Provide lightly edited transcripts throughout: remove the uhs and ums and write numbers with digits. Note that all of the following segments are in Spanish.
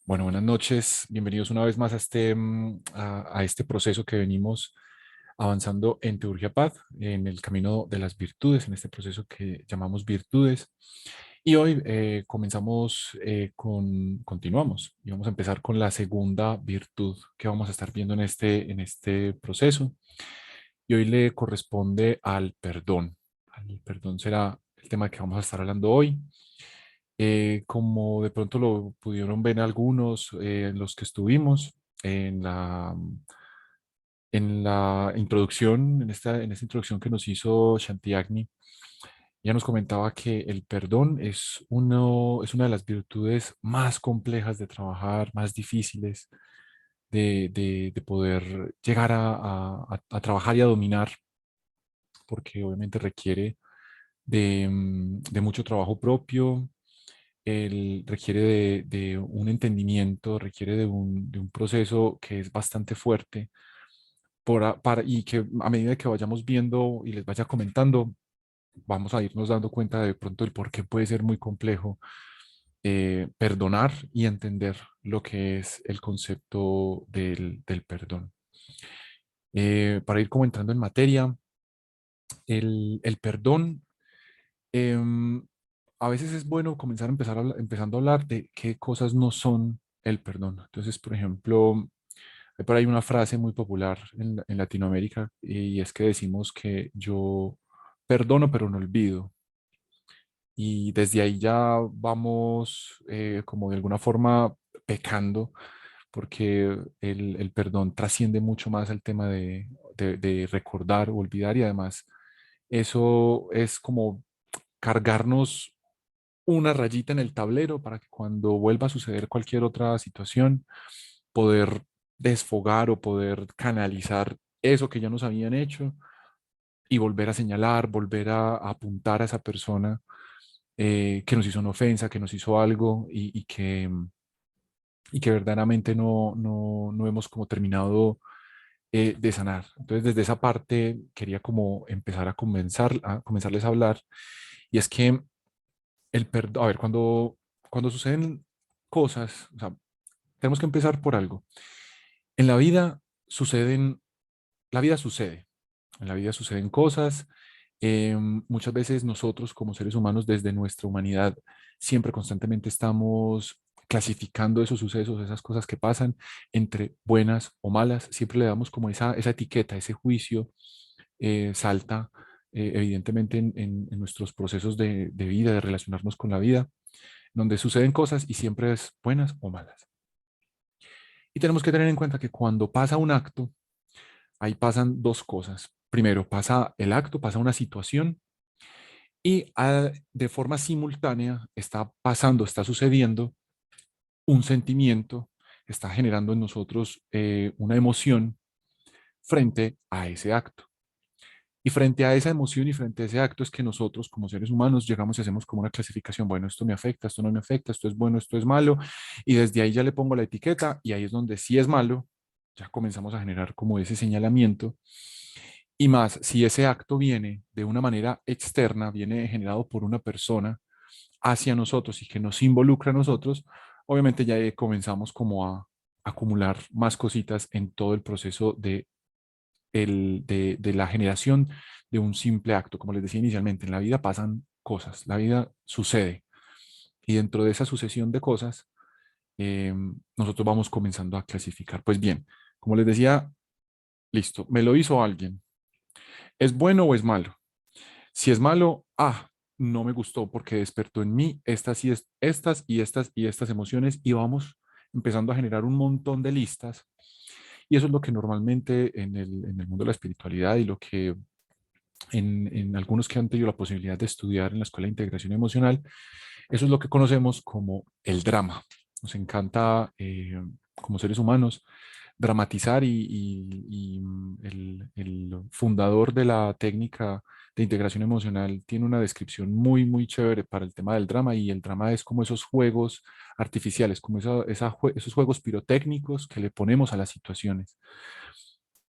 Bueno, buenas noches. Bienvenidos una vez más a este proceso que venimos avanzando en Teurgia Paz, en el camino de las virtudes, en este proceso que llamamos virtudes. Y hoy continuamos y vamos a empezar con la segunda virtud que vamos a estar viendo en este proceso. Y hoy le corresponde al perdón. El perdón será el tema que vamos a estar hablando hoy. Como de pronto lo pudieron ver algunos, los que estuvimos en la introducción, en esta introducción que nos hizo Shantiagni, ya nos comentaba que el perdón es una de las virtudes más complejas de trabajar, más difíciles de poder llegar a trabajar y a dominar, porque obviamente requiere de mucho trabajo propio. Requiere de un entendimiento, requiere de un proceso que es bastante fuerte y que a medida que vayamos viendo y les vaya comentando, vamos a irnos dando cuenta de pronto el por qué puede ser muy complejo perdonar y entender lo que es el concepto del perdón. Para ir como entrando en materia, el perdón. Em, a veces es bueno empezando a hablar de qué cosas no son el perdón. Entonces, por ejemplo, hay por ahí una frase muy popular en Latinoamérica y es que decimos que yo perdono pero no olvido. Y desde ahí ya vamos como de alguna forma pecando porque el perdón trasciende mucho más al tema de recordar o olvidar y además eso es como cargarnos una rayita en el tablero para que cuando vuelva a suceder cualquier otra situación, poder desfogar o poder canalizar eso que ya nos habían hecho y volver a señalar, volver a apuntar a esa persona que nos hizo una ofensa, que nos hizo algo y que verdaderamente no hemos como terminado de sanar. Entonces, desde esa parte quería como empezar a comenzarles a hablar y es que el perdón, a ver, cuando suceden cosas, o sea, tenemos que empezar por algo. En la vida suceden, la vida sucede, en la vida suceden cosas. Muchas veces nosotros como seres humanos desde nuestra humanidad siempre constantemente estamos clasificando esos sucesos, esas cosas que pasan entre buenas o malas. Siempre le damos como esa etiqueta, ese juicio salta evidentemente en nuestros procesos de vida, de relacionarnos con la vida donde suceden cosas y siempre es buenas o malas. Y tenemos que tener en cuenta que cuando pasa un acto, ahí pasan dos cosas. Primero, pasa el acto, pasa una situación y de forma simultánea está pasando, está sucediendo un sentimiento, está generando en nosotros una emoción frente a ese acto. Y frente a esa emoción y frente a ese acto es que nosotros como seres humanos llegamos y hacemos como una clasificación, bueno, esto me afecta, esto no me afecta, esto es bueno, esto es malo, y desde ahí ya le pongo la etiqueta y ahí es donde sí es malo, ya comenzamos a generar como ese señalamiento. Y más, si ese acto viene de una manera externa, viene generado por una persona hacia nosotros y que nos involucra a nosotros, obviamente ya comenzamos como a acumular más cositas en todo el proceso de la generación de un simple acto. Como les decía inicialmente, en la vida pasan cosas, la vida sucede. Y dentro de esa sucesión de cosas, nosotros vamos comenzando a clasificar. Pues bien, como les decía, listo, me lo hizo alguien. ¿Es bueno o es malo? Si es malo, no me gustó porque despertó en mí estas y estas y estas emociones y vamos empezando a generar un montón de listas. Y eso es lo que normalmente en el mundo de la espiritualidad y lo que en algunos que han tenido la posibilidad de estudiar en la Escuela de Integración Emocional, eso es lo que conocemos como el drama. Nos encanta, como seres humanos, dramatizar y el fundador de la técnica de integración emocional tiene una descripción muy, muy chévere para el tema del drama y el drama es como esos juegos artificiales, como esos juegos pirotécnicos que le ponemos a las situaciones.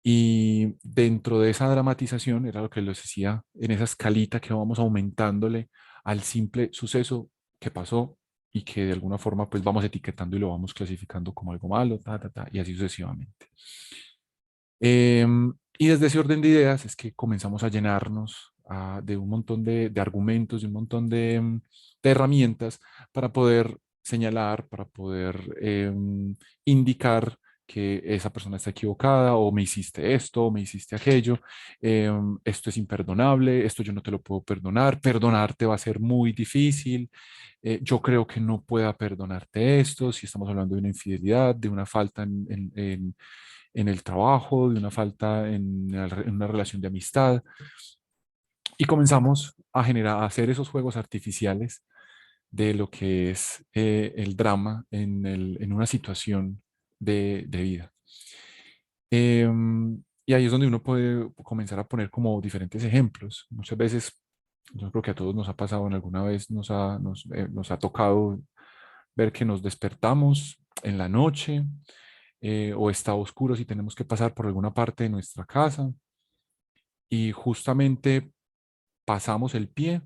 Y dentro de esa dramatización, era lo que les decía, en esa escalita que vamos aumentándole al simple suceso que pasó, y que de alguna forma pues vamos etiquetando y lo vamos clasificando como algo malo, y así sucesivamente. Y desde ese orden de ideas es que comenzamos a llenarnos de un montón de argumentos, de un montón de herramientas para poder señalar, para poder indicar que esa persona está equivocada o me hiciste esto, o me hiciste aquello, esto es imperdonable, esto yo no te lo puedo perdonar, perdonarte va a ser muy difícil, yo creo que no pueda perdonarte esto, si estamos hablando de una infidelidad, de una falta en el trabajo, de una falta en una relación de amistad. Y comenzamos a generar, a hacer esos juegos artificiales de lo que es el drama en una situación de vida. Y ahí es donde uno puede comenzar a poner como diferentes ejemplos. Muchas veces, yo creo que a todos nos ha pasado en alguna vez, nos ha tocado ver que nos despertamos en la noche o está oscuro si tenemos que pasar por alguna parte de nuestra casa y justamente pasamos el pie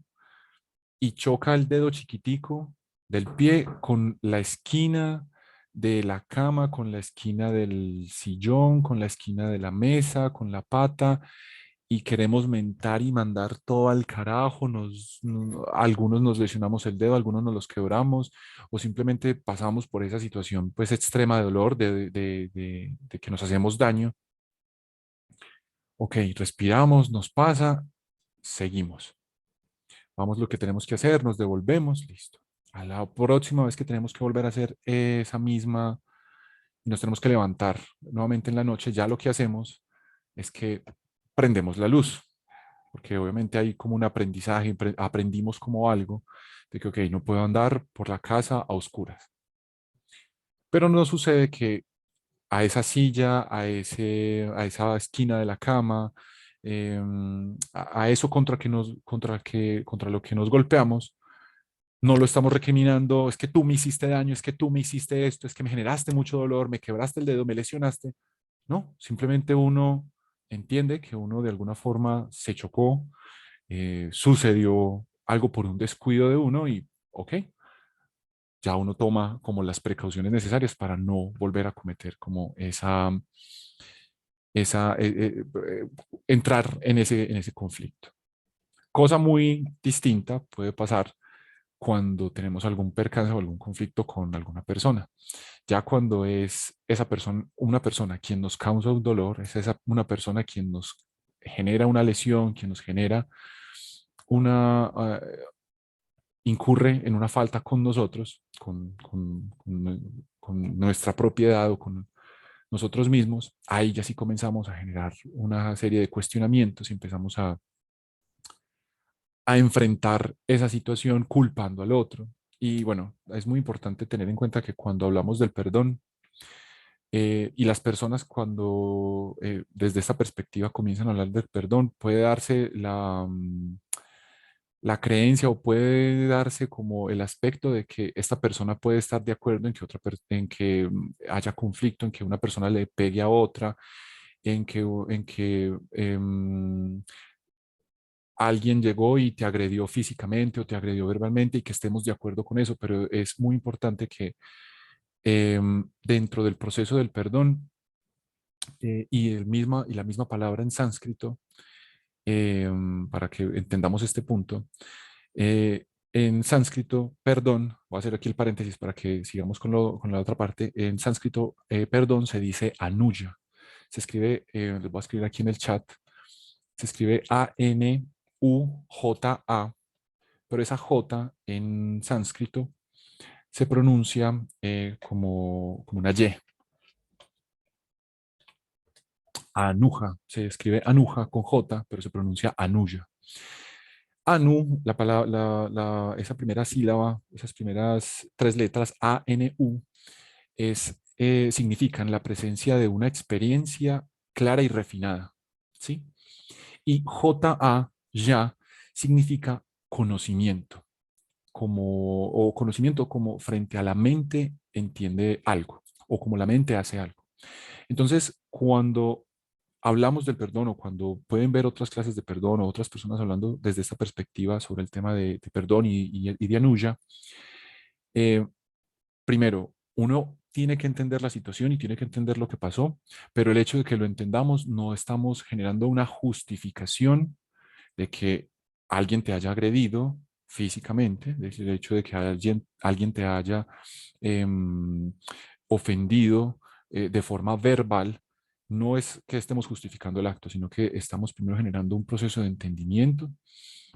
y choca el dedo chiquitico del pie con la esquina de la cama, con la esquina del sillón, con la esquina de la mesa, con la pata, y queremos mentar y mandar todo al carajo, algunos nos lesionamos el dedo, algunos nos los quebramos, o simplemente pasamos por esa situación pues extrema de dolor, de que nos hacemos daño. Ok, respiramos, nos pasa, seguimos. Vamos lo que tenemos que hacer, nos devolvemos, listo. A la próxima vez que tenemos que volver a hacer esa misma, nos tenemos que levantar nuevamente en la noche, ya lo que hacemos es que prendemos la luz, porque obviamente hay como un aprendizaje, aprendimos como algo de que, ok, no puedo andar por la casa a oscuras. Pero no sucede que a esa silla, a esa esquina de la cama, a eso contra lo que nos golpeamos, no lo estamos recriminando, es que tú me hiciste daño, es que tú me hiciste esto, es que me generaste mucho dolor, me quebraste el dedo, me lesionaste. No, simplemente uno entiende que uno de alguna forma se chocó, sucedió algo por un descuido de uno y, ok, ya uno toma como las precauciones necesarias para no volver a cometer como entrar en ese conflicto. Cosa muy distinta puede pasar cuando tenemos algún percance o algún conflicto con alguna persona. Ya cuando es esa persona, una persona quien nos causa un dolor, una persona quien nos genera una lesión, quien nos genera una, incurre en una falta con nosotros, con nuestra propiedad o con nosotros mismos, ahí ya sí comenzamos a generar una serie de cuestionamientos y empezamos a enfrentar esa situación culpando al otro. Y bueno, es muy importante tener en cuenta que cuando hablamos del perdón y las personas cuando desde esta perspectiva comienzan a hablar del perdón, puede darse la creencia o puede darse como el aspecto de que esta persona puede estar de acuerdo en que en que haya conflicto, en que una persona le pegue a otra, en que alguien llegó y te agredió físicamente o te agredió verbalmente y que estemos de acuerdo con eso, pero es muy importante que dentro del proceso del perdón y la misma palabra en sánscrito, para que entendamos este punto, eh, en sánscrito, perdón, voy a hacer aquí el paréntesis para que sigamos con la otra parte, en sánscrito, perdón se dice anuya, se escribe, les voy a escribir aquí en el chat, se escribe Anuja, pero esa J en sánscrito se pronuncia como una Y. Anuja, se escribe Anuja con J, pero se pronuncia Anuya. Anu, la palabra, esa primera sílaba, esas primeras tres letras, A-N-U, significan la presencia de una experiencia clara y refinada. ¿Sí? Y J-A, ya, significa conocimiento. O conocimiento como frente a la mente entiende algo o como la mente hace algo. Entonces, cuando hablamos del perdón o cuando pueden ver otras clases de perdón o otras personas hablando desde esta perspectiva sobre el tema de perdón y de anuya, Eh, Primero, uno tiene que entender la situación y tiene que entender lo que pasó, pero el hecho de que lo entendamos no estamos generando una justificación de que alguien te haya agredido físicamente, el hecho de que alguien te haya em, ofendido de forma verbal, no es que estemos justificando el acto, sino que estamos primero generando un proceso de entendimiento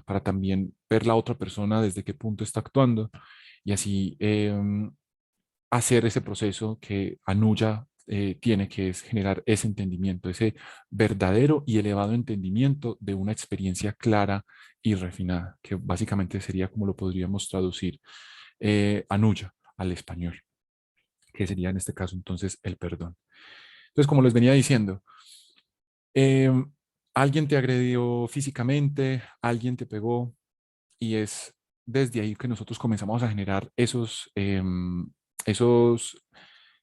para también ver la otra persona desde qué punto está actuando y así hacer ese proceso que Anuya tiene, que es generar ese entendimiento, ese verdadero y elevado entendimiento de una experiencia clara y refinada, que básicamente sería como lo podríamos traducir Anuya al español, que sería en este caso entonces el perdón. Entonces, como les venía diciendo, eh, alguien te agredió físicamente, alguien te pegó y es desde ahí que nosotros comenzamos a generar esos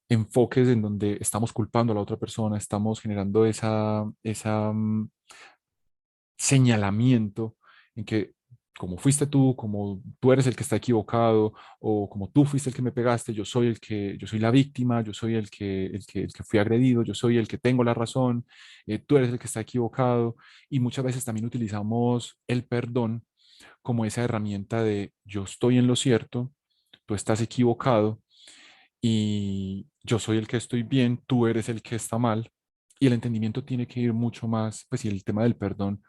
enfoques en donde estamos culpando a la otra persona, estamos generando esa señalamiento en que como fuiste tú, como tú eres el que está equivocado, o como tú fuiste el que me pegaste, yo soy la víctima, yo soy el que fui agredido, yo soy el que tengo la razón, tú eres el que está equivocado, y muchas veces también utilizamos el perdón como esa herramienta de yo estoy en lo cierto, tú estás equivocado, y yo soy el que estoy bien, tú eres el que está mal, y el entendimiento tiene que ir mucho más, pues y el tema del perdón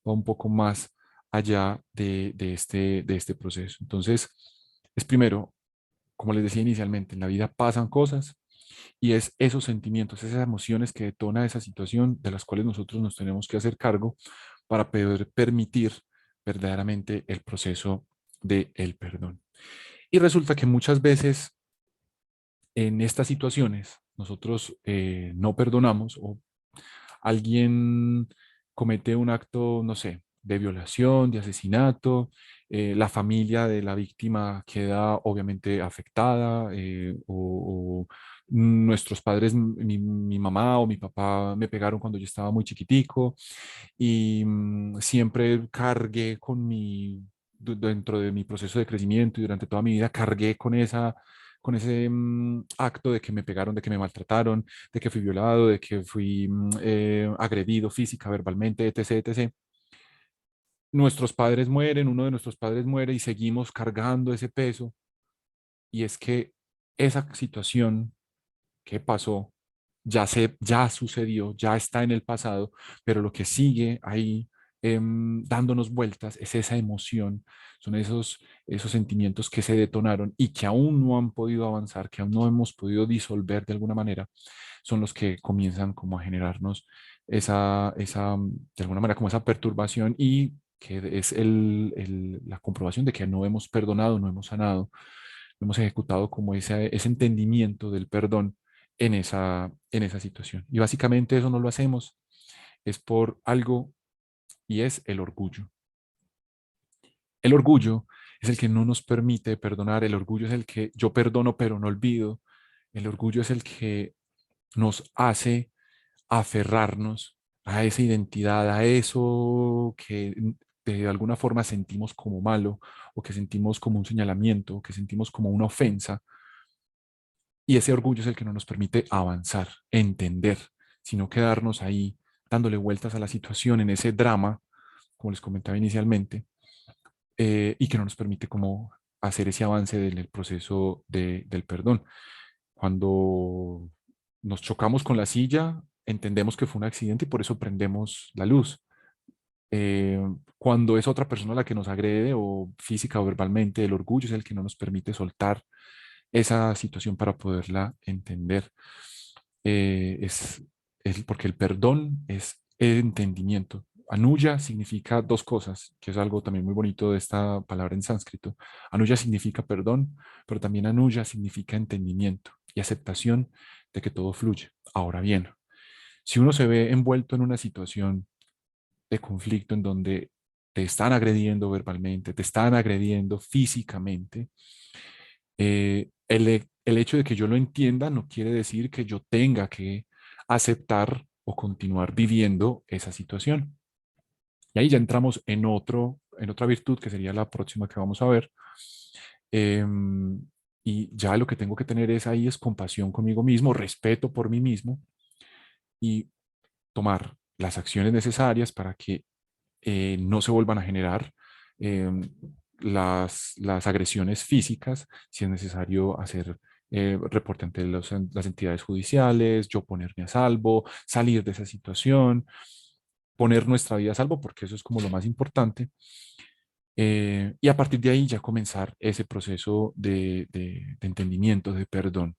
va un poco más allá de este proceso. Entonces, es primero, como les decía inicialmente, en la vida pasan cosas y es esos sentimientos, esas emociones que detona esa situación de las cuales nosotros nos tenemos que hacer cargo para poder permitir verdaderamente el proceso del perdón. Y resulta que muchas veces en estas situaciones nosotros no perdonamos o alguien comete un acto, no sé, de violación, de asesinato, la familia de la víctima queda obviamente afectada o nuestros padres, mi mamá o mi papá me pegaron cuando yo estaba muy chiquitico y siempre cargué dentro de mi proceso de crecimiento y durante toda mi vida cargué con ese acto de que me pegaron, de que me maltrataron, de que fui violado, de que fui agredido física, verbalmente, etc., etc. Nuestros padres mueren, uno de nuestros padres muere y seguimos cargando ese peso. Y es que esa situación que pasó ya sucedió, ya está en el pasado, pero lo que sigue ahí dándonos vueltas es esa emoción, son esos sentimientos que se detonaron y que aún no han podido avanzar, que aún no hemos podido disolver de alguna manera, son los que comienzan como a generarnos de alguna manera, como esa perturbación y que es la comprobación de que no hemos perdonado, no hemos sanado, no hemos ejecutado como ese entendimiento del perdón en esa situación. Y básicamente eso no lo hacemos, es por algo y es el orgullo. El orgullo es el que no nos permite perdonar, el orgullo es el que yo perdono pero no olvido, el orgullo es el que nos hace aferrarnos a esa identidad, a eso que de alguna forma sentimos como malo o que sentimos como un señalamiento, o que sentimos como una ofensa. Y ese orgullo es el que no nos permite avanzar, entender, sino quedarnos ahí dándole vueltas a la situación en ese drama, como les comentaba inicialmente, y que no nos permite como hacer ese avance del proceso del perdón. Cuando nos chocamos con la silla, entendemos que fue un accidente y por eso prendemos la luz. Eh, Cuando es otra persona la que nos agrede o física o verbalmente, el orgullo es el que no nos permite soltar esa situación para poderla entender. Es porque el perdón es el entendimiento. Anuya significa dos cosas, que es algo también muy bonito de esta palabra en sánscrito. Anuya significa perdón, pero también anuya significa entendimiento y aceptación de que todo fluye. Ahora bien, si uno se ve envuelto en una situación de conflicto en donde te están agrediendo verbalmente, te están agrediendo físicamente, el hecho de que yo lo entienda no quiere decir que yo tenga que aceptar o continuar viviendo esa situación. Y ahí ya entramos en otra virtud que sería la próxima que vamos a ver, y ya lo que tengo que tener es ahí es compasión conmigo mismo, respeto por mí mismo y tomar las acciones necesarias para que no se vuelvan a generar eh, las agresiones físicas, si es necesario hacer reporte ante las entidades judiciales, yo ponerme a salvo, salir de esa situación, poner nuestra vida a salvo, porque eso es como lo más importante. Y a partir de ahí ya comenzar ese proceso de entendimiento, de perdón.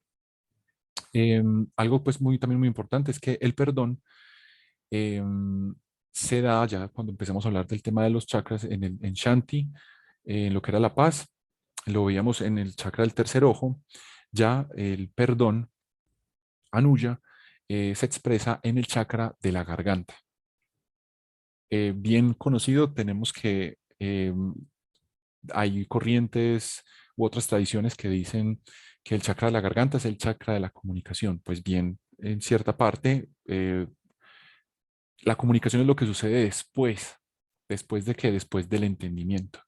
Algo pues también muy importante es que el perdón em, se da ya cuando empezamos a hablar del tema de los chakras en Shanti, en lo que era la paz, lo veíamos en el chakra del tercer ojo, ya el perdón, Anuya, se expresa en el chakra de la garganta. Bien conocido, tenemos que hay corrientes u otras tradiciones que dicen que el chakra de la garganta es el chakra de la comunicación. Pues bien, en cierta parte, la comunicación es lo que sucede después. ¿Después de qué? Después del entendimiento.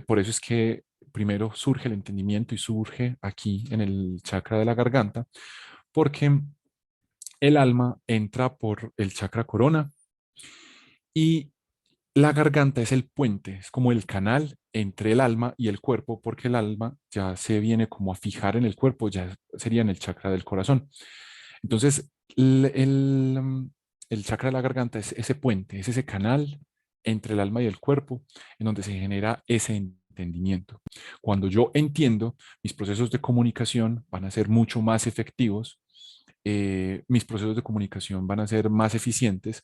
Por eso es que primero surge el entendimiento y surge aquí en el chakra de la garganta, porque el alma entra por el chakra corona y la garganta es el puente, es como el canal entre el alma y el cuerpo, porque el alma ya se viene como a fijar en el cuerpo, ya sería en el chakra del corazón. Entonces, el chakra de la garganta es ese puente, es ese canal entre el alma y el cuerpo, en donde se genera ese entendimiento. Cuando yo entiendo, mis procesos de comunicación van a ser mucho más efectivos, mis procesos de comunicación van a ser más eficientes.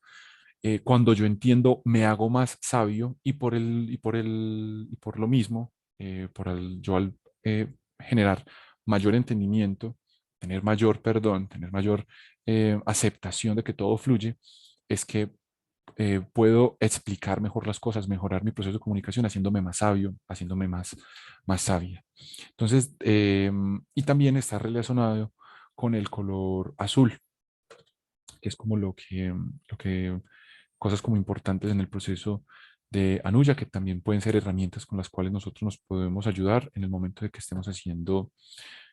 Cuando yo entiendo, me hago más sabio y por lo mismo, yo al generar mayor entendimiento, tener mayor perdón, tener mayor aceptación de que todo fluye, es que puedo explicar mejor las cosas, mejorar mi proceso de comunicación, haciéndome más sabio, haciéndome más sabia. Entonces, y también está relacionado con el color azul, que es como lo que cosas como importantes en el proceso de Anuya, que también pueden ser herramientas con las cuales nosotros nos podemos ayudar en el momento de que estemos haciendo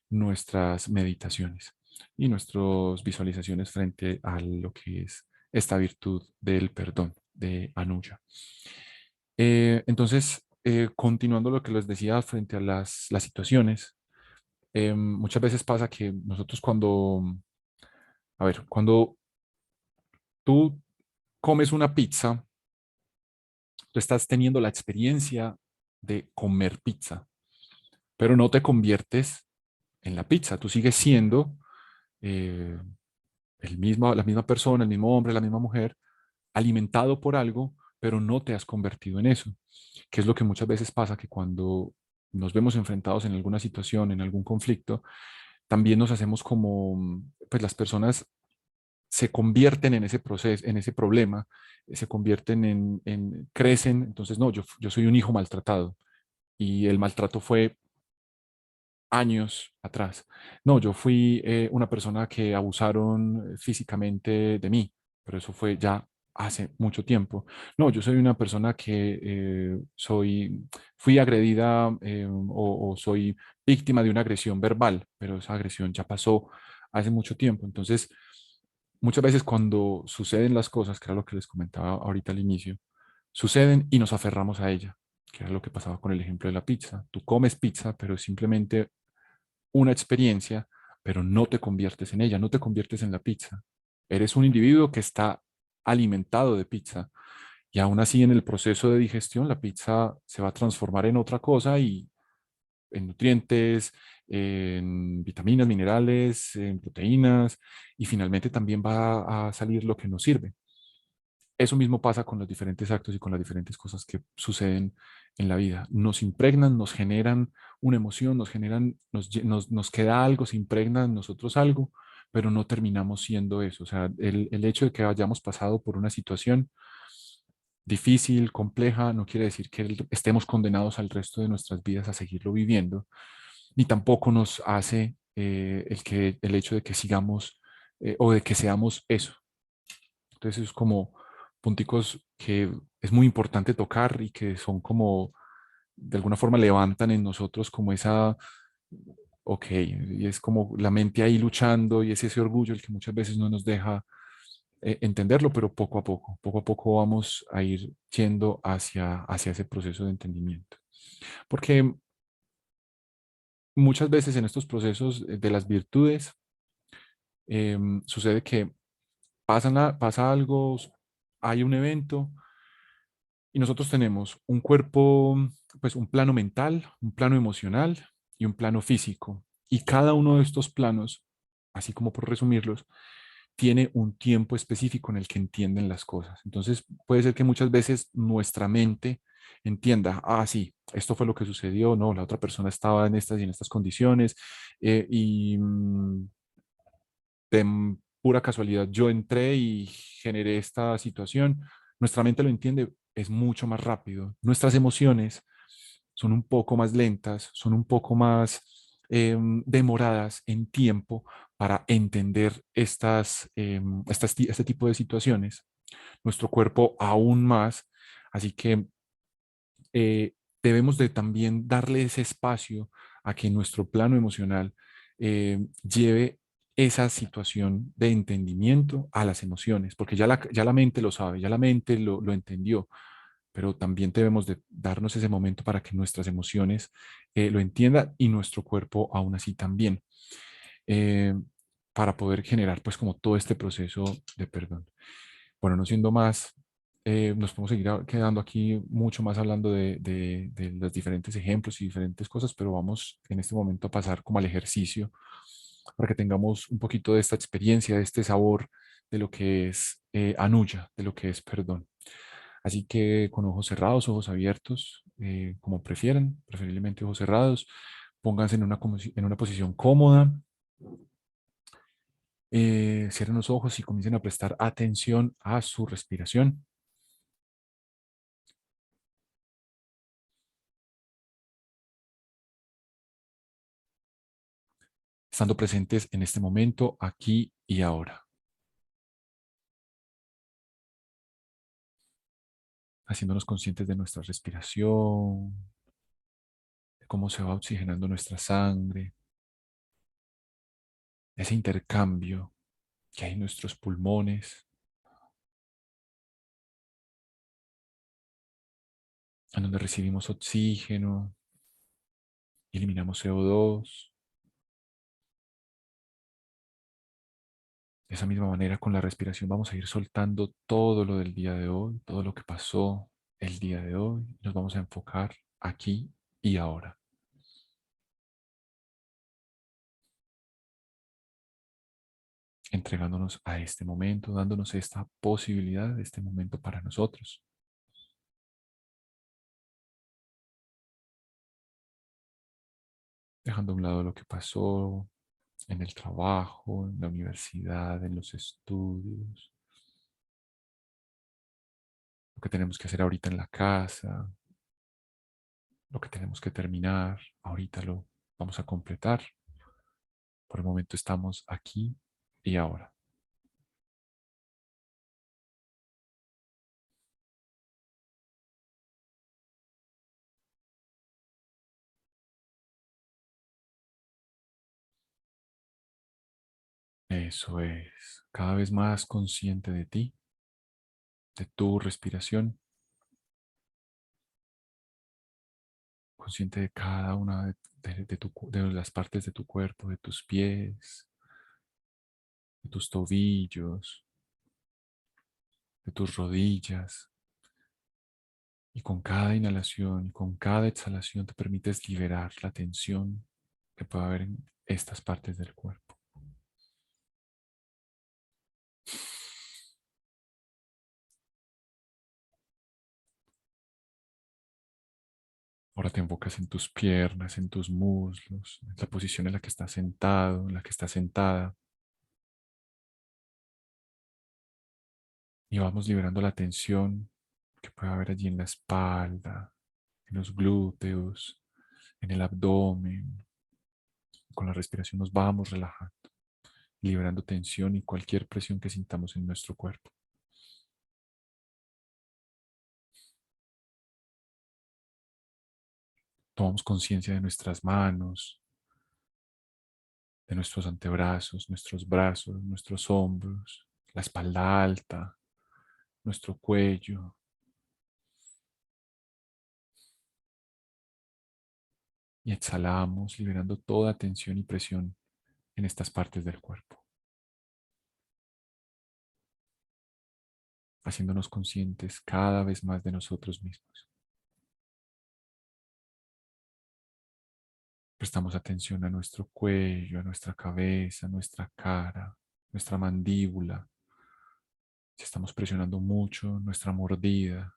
nuestras meditaciones y nuestras visualizaciones frente a lo que es esta virtud del perdón de Anuya. Entonces, continuando lo que les decía frente a las situaciones, muchas veces pasa que nosotros cuando tú comes una pizza, tú estás teniendo la experiencia de comer pizza, pero no te conviertes en la pizza, tú sigues siendo eh, la misma persona, el mismo hombre, la misma mujer, alimentado por algo, pero no te has convertido en eso, que es lo que muchas veces pasa, que cuando nos vemos enfrentados en alguna situación, en algún conflicto, también nos hacemos como, pues las personas se convierten en ese proceso, en ese problema, se convierten crecen, entonces no, yo soy un hijo maltratado y el maltrato fue años atrás. No, yo fui una persona que abusaron físicamente de mí, pero eso fue ya hace mucho tiempo. No, yo soy una persona que fui agredida o soy víctima de una agresión verbal, pero esa agresión ya pasó hace mucho tiempo. Entonces, muchas veces cuando suceden las cosas, que era lo que les comentaba ahorita al inicio, suceden y nos aferramos a ella, que era lo que pasaba con el ejemplo de la pizza. Tú comes pizza, pero simplemente una experiencia, pero no te conviertes en ella, no te conviertes en la pizza. Eres un individuo que está alimentado de pizza y aún así en el proceso de digestión la pizza se va a transformar en otra cosa y en nutrientes, en vitaminas, minerales, en proteínas y finalmente también va a salir lo que nos sirve. Eso mismo pasa con los diferentes actos y con las diferentes cosas que suceden en la vida. Nos impregnan, nos generan una emoción, nos queda algo, se impregna en nosotros algo, pero no terminamos siendo eso. O sea, el hecho de que hayamos pasado por una situación difícil, compleja, no quiere decir que estemos condenados al resto de nuestras vidas a seguirlo viviendo, ni tampoco nos hace el hecho de que sigamos o de que seamos eso. Entonces es como punticos que es muy importante tocar y que son como, de alguna forma levantan en nosotros como ok, y es como la mente ahí luchando y es ese orgullo el que muchas veces no nos deja entenderlo, pero poco a poco vamos a ir yendo hacia ese proceso de entendimiento. Porque muchas veces en estos procesos de las virtudes sucede que pasa algo, hay un evento y nosotros tenemos un cuerpo, pues un plano mental, un plano emocional y un plano físico. Y cada uno de estos planos, así como por resumirlos, tiene un tiempo específico en el que entienden las cosas. Entonces, puede ser que muchas veces nuestra mente entienda, ah, sí, esto fue lo que sucedió, no, la otra persona estaba en estas y en estas condiciones, y de pura casualidad yo entré y generé esta situación. Nuestra mente lo entiende, es mucho más rápido. Nuestras emociones son un poco más lentas, son un poco más demoradas en tiempo para entender este tipo de situaciones. Nuestro cuerpo aún más. Así que debemos de también darle ese espacio a que nuestro plano emocional lleve esa situación de entendimiento a las emociones, porque ya la mente lo sabe, ya la mente lo entendió, pero también debemos de darnos ese momento para que nuestras emociones lo entiendan y nuestro cuerpo aún así también, eh, para poder generar pues como todo este proceso de perdón. Bueno, no siendo más, nos podemos seguir quedando aquí mucho más hablando de los diferentes ejemplos y diferentes cosas, pero vamos en este momento a pasar como al ejercicio para que tengamos un poquito de esta experiencia, de este sabor de lo que es anuya, de lo que es perdón. Así que con ojos cerrados, ojos abiertos, como prefieran, preferiblemente ojos cerrados, pónganse en una posición cómoda, cierren los ojos y comiencen a prestar atención a su respiración, estando presentes en este momento, aquí y ahora, haciéndonos conscientes de nuestra respiración, de cómo se va oxigenando nuestra sangre, ese intercambio que hay en nuestros pulmones, en donde recibimos oxígeno y eliminamos CO2. De esa misma manera, con la respiración vamos a ir soltando todo lo del día de hoy, todo lo que pasó el día de hoy. Nos vamos a enfocar aquí y ahora, entregándonos a este momento, dándonos esta posibilidad de este momento para nosotros, dejando a un lado lo que pasó en el trabajo, en la universidad, en los estudios, lo que tenemos que hacer ahorita en la casa, lo que tenemos que terminar, ahorita lo vamos a completar. Por el momento estamos aquí y ahora. Eso es, cada vez más consciente de ti, de tu respiración, consciente de cada una de las partes de tu cuerpo, de tus pies, de tus tobillos, de tus rodillas. Y con cada inhalación y con cada exhalación te permites liberar la tensión que puede haber en estas partes del cuerpo. Ahora te enfocas en tus piernas, en tus muslos, en la posición en la que estás sentado, en la que estás sentada. Y vamos liberando la tensión que puede haber allí en la espalda, en los glúteos, en el abdomen. Con la respiración nos vamos relajando, liberando tensión y cualquier presión que sintamos en nuestro cuerpo. Tomamos conciencia de nuestras manos, de nuestros antebrazos, nuestros brazos, nuestros hombros, la espalda alta, nuestro cuello. Y exhalamos, liberando toda tensión y presión en estas partes del cuerpo, haciéndonos conscientes cada vez más de nosotros mismos. Prestamos atención a nuestro cuello, a nuestra cabeza, a nuestra cara, nuestra mandíbula. Si estamos presionando mucho nuestra mordida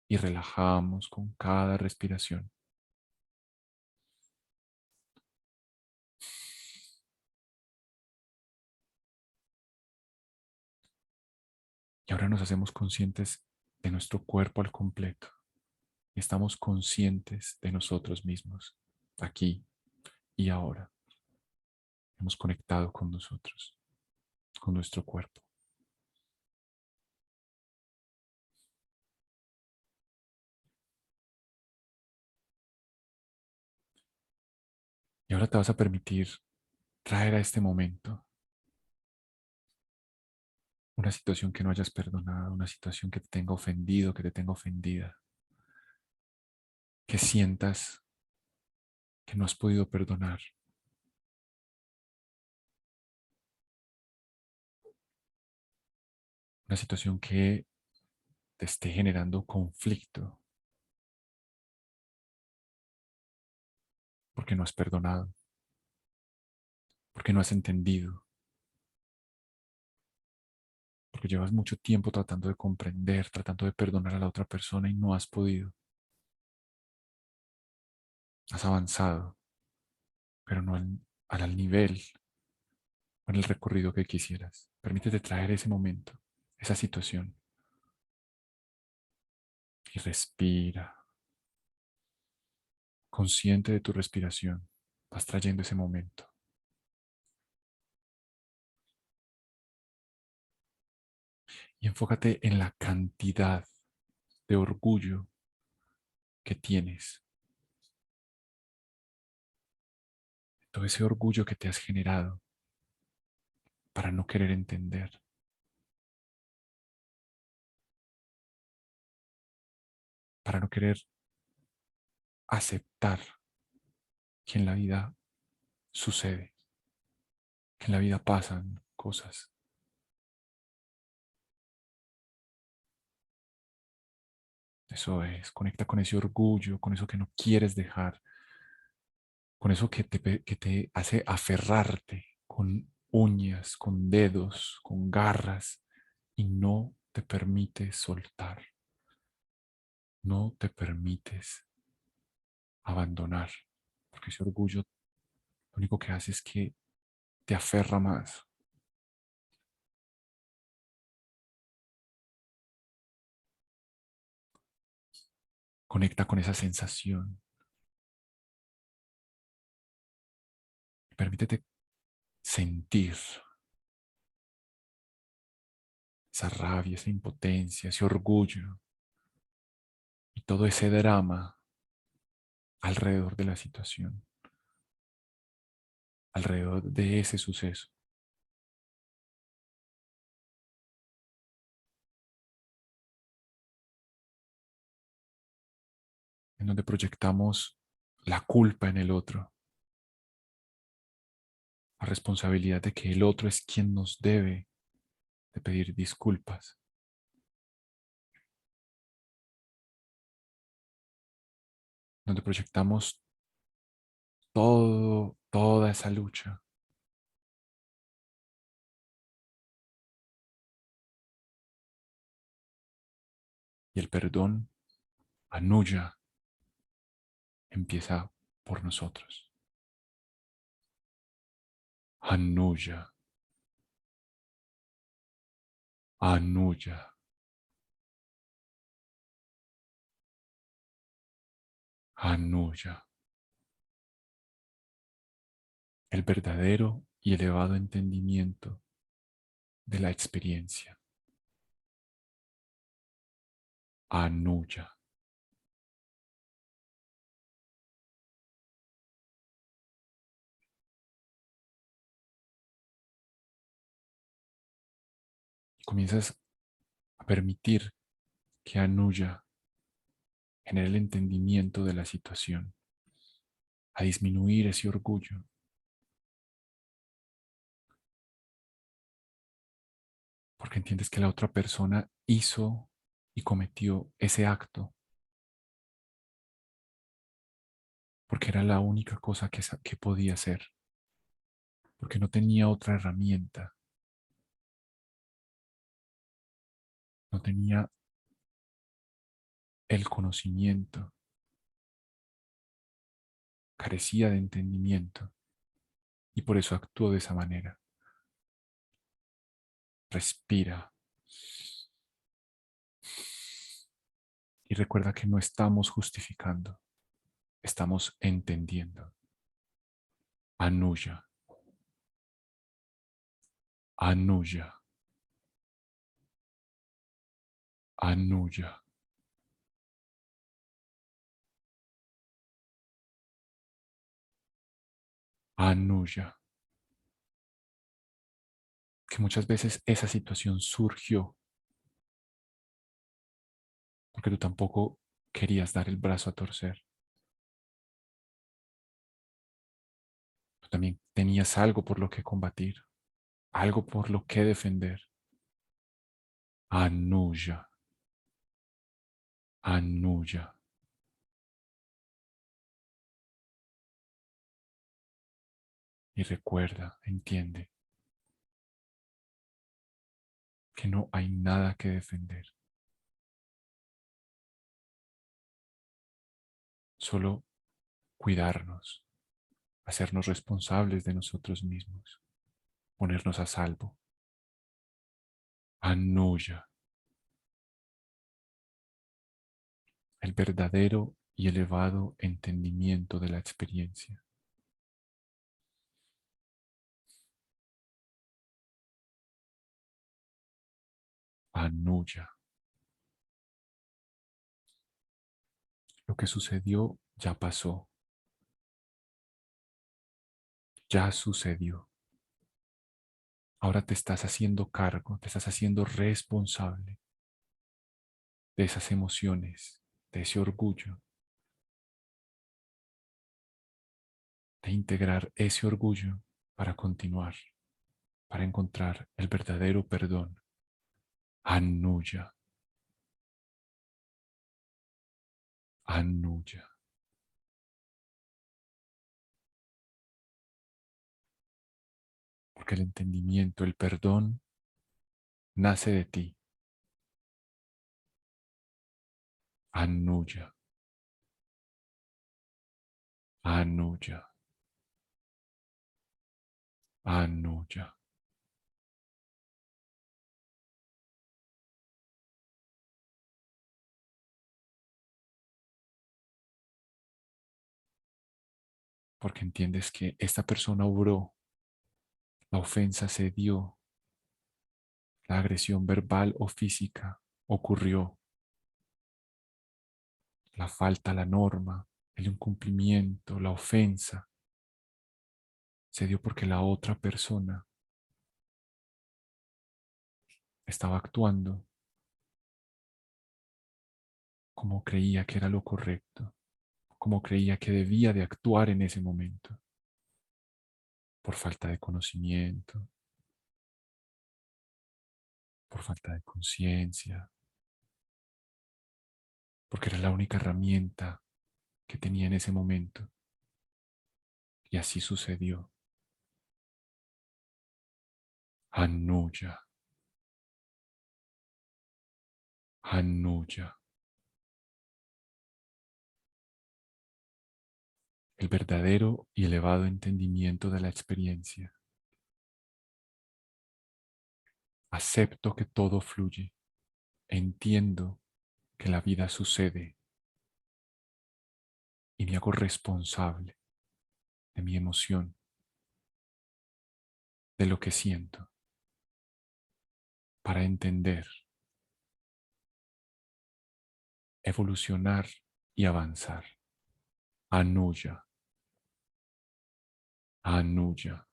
y relajamos con cada respiración. Y ahora nos hacemos conscientes de nuestro cuerpo al completo. Y estamos conscientes de nosotros mismos, aquí y ahora. Hemos conectado con nosotros, con nuestro cuerpo. Y ahora te vas a permitir traer a este momento una situación que no hayas perdonado, una situación que te tenga ofendido, que te tenga ofendida, que sientas que no has podido perdonar, una situación que te esté generando conflicto porque no has perdonado, porque no has entendido, porque llevas mucho tiempo tratando de comprender, tratando de perdonar a la otra persona y no has podido. Has avanzado, pero no al nivel o en el recorrido que quisieras. Permítete traer ese momento, esa situación y respira, consciente de tu respiración. Vas trayendo ese momento y enfócate en la cantidad de orgullo que tienes, todo ese orgullo que te has generado para no querer entender, para no querer aceptar que en la vida sucede, que en la vida pasan cosas. Eso es, conecta con ese orgullo, con eso que no quieres dejar, con eso que te hace aferrarte con uñas, con dedos, con garras y no te permite soltar, no te permites abandonar, porque ese orgullo lo único que hace es que te aferra más. Conecta con esa sensación. Permítete sentir esa rabia, esa impotencia, ese orgullo y todo ese drama alrededor de la situación, alrededor de ese suceso, en donde proyectamos la culpa en el otro, la responsabilidad de que el otro es quien nos debe de pedir disculpas, donde proyectamos toda esa lucha y el perdón anulla, empieza por nosotros. Anulla, anulla, anulla. El verdadero y elevado entendimiento de la experiencia. Anulla. comienzas a permitir que Anuya genere el entendimiento de la situación, a disminuir ese orgullo, porque entiendes que la otra persona hizo y cometió ese acto porque era la única cosa que podía hacer, porque no tenía otra herramienta, no tenía el conocimiento, carecía de entendimiento y por eso actuó de esa manera. Respira y recuerda que no estamos justificando, estamos entendiendo. Anuya, Anuya, Anuya. Anuya, que muchas veces esa situación surgió porque tú tampoco querías dar el brazo a torcer. Tú también tenías algo por lo que combatir, algo por lo que defender. Anuya, Anuya. Y recuerda, entiende que no hay nada que defender, solo cuidarnos, hacernos responsables de nosotros mismos, ponernos a salvo. Anuya, el verdadero y elevado entendimiento de la experiencia. Anuya. Lo que sucedió ya pasó, ya sucedió. Ahora te estás haciendo cargo, te estás haciendo responsable de esas emociones, de ese orgullo, de integrar ese orgullo para continuar, para encontrar el verdadero perdón. Anuya, Anuya. Porque el entendimiento, el perdón, nace de ti. Anuya, Anuya, Anuya. Porque entiendes que esta persona obró, la ofensa se dio, la agresión verbal o física ocurrió, la falta a la norma, el incumplimiento, la ofensa, se dio porque la otra persona estaba actuando como creía que era lo correcto, como creía que debía de actuar en ese momento, por falta de conocimiento, por falta de conciencia, porque era la única herramienta que tenía en ese momento. Y así sucedió. Anuya, Anuya. El verdadero y elevado entendimiento de la experiencia. Acepto que todo fluye. Entiendo que la vida sucede y me hago responsable de mi emoción, de lo que siento, para entender, evolucionar y avanzar. Anuya, Anuya.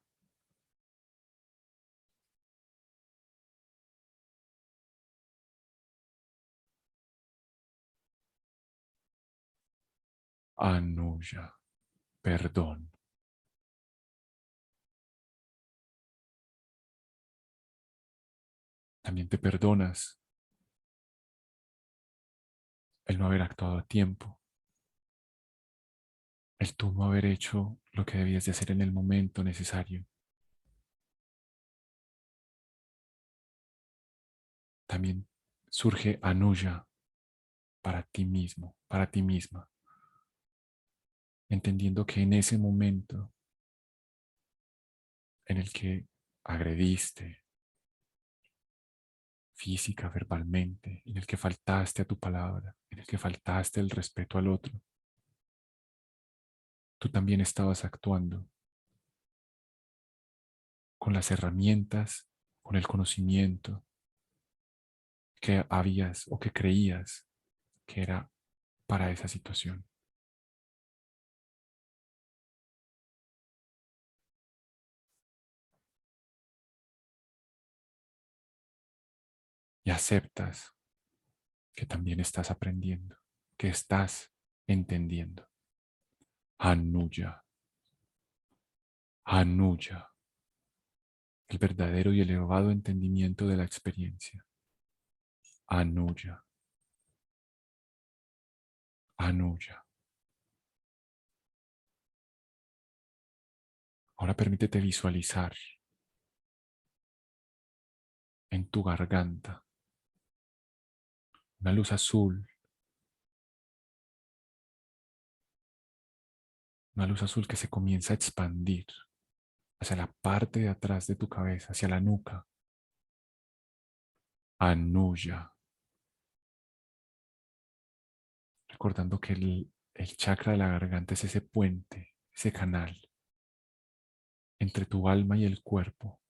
Anuya, perdón. También te perdonas el no haber actuado a tiempo, el tú no haber hecho lo que debías de hacer en el momento necesario. También surge Anuya para ti mismo, para ti misma, entendiendo que en ese momento en el que agrediste física, verbalmente, en el que faltaste a tu palabra, en el que faltaste el respeto al otro, tú también estabas actuando con las herramientas, con el conocimiento que habías o que creías que era para esa situación. Y aceptas que también estás aprendiendo, que estás entendiendo. Anuya, Anuya, el verdadero y elevado entendimiento de la experiencia. Anuya, Anuya. Ahora permítete visualizar en tu garganta una luz azul que se comienza a expandir hacia la parte de atrás de tu cabeza, hacia la nuca. Anuya, recordando que el chakra de la garganta es ese puente, ese canal entre tu alma y el cuerpo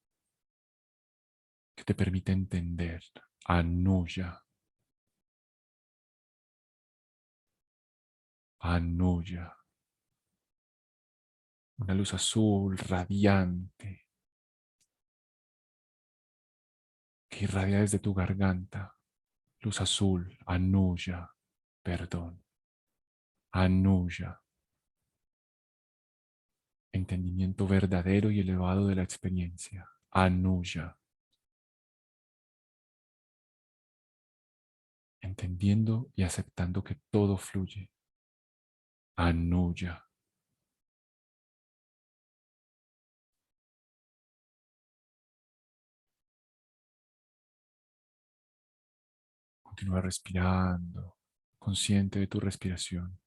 que te permite entender. Anuya, Anuya, una luz azul radiante que irradia desde tu garganta. Luz azul, Anuya, perdón, Anuya, entendimiento verdadero y elevado de la experiencia. Anuya, entendiendo y aceptando que todo fluye. Anuya, continúa respirando, consciente de tu respiración.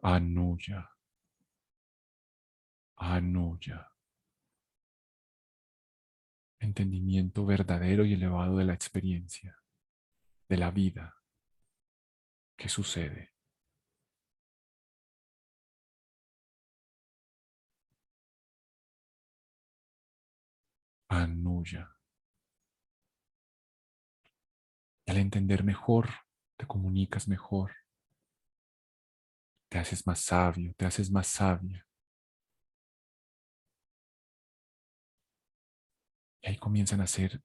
Anuya, Anuya, entendimiento verdadero y elevado de la experiencia, de la vida que sucede. Anuya. Y al entender mejor, te comunicas mejor, te haces más sabio, te haces más sabia. Y ahí comienzan a ser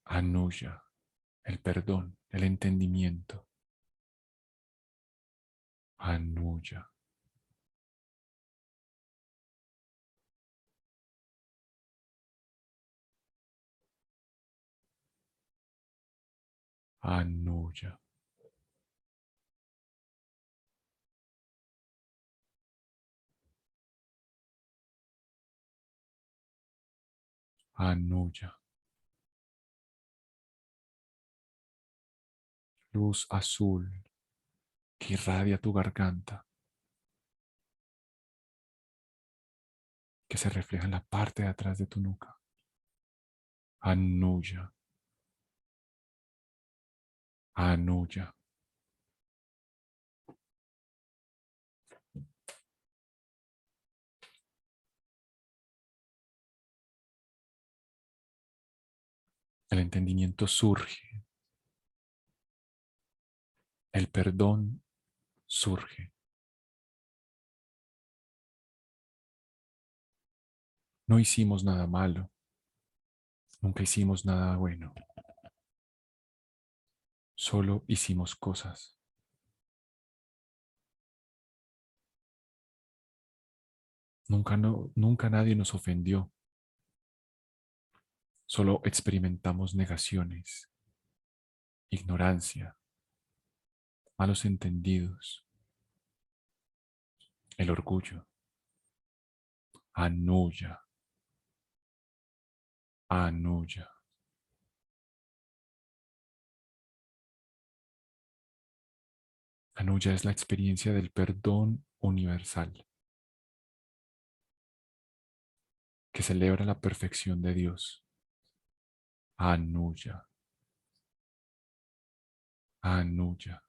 Anuya, el perdón, el entendimiento. Anuya, Anuya, Anuya. Luz azul que irradia tu garganta, que se refleja en la parte de atrás de tu nuca. Anuya, Anuya. El entendimiento surge, el perdón surge. No hicimos nada malo, nunca hicimos nada bueno. Solo hicimos cosas. Nunca, no, nunca nadie nos ofendió. Solo experimentamos negaciones, ignorancia, malos entendidos, el orgullo. Anuya, anuya. Anuya es la experiencia del perdón universal que celebra la perfección de Dios. Anuya, anuya.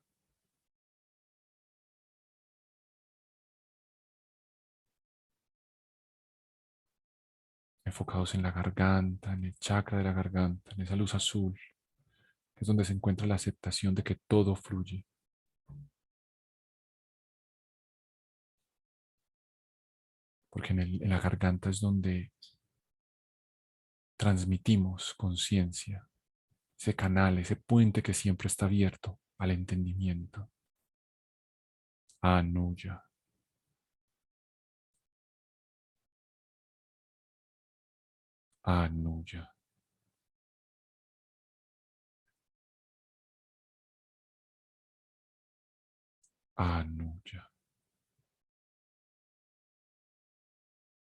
Enfocados en la garganta, en el chakra de la garganta, en esa luz azul, que es donde se encuentra la aceptación de que todo fluye. Porque en la garganta es donde transmitimos conciencia, ese canal, ese puente que siempre está abierto al entendimiento. Anuya, anuya, anuya.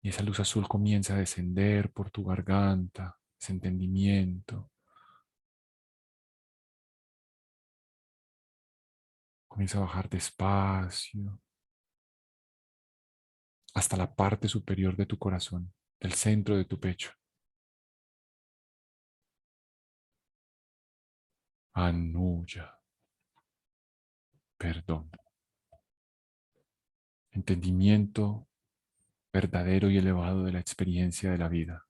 Y esa luz azul comienza a descender por tu garganta, ese entendimiento. Comienza a bajar despacio hasta la parte superior de tu corazón, del centro de tu pecho. Anuya, perdón. Entendimiento verdadero y elevado de la experiencia de la vida.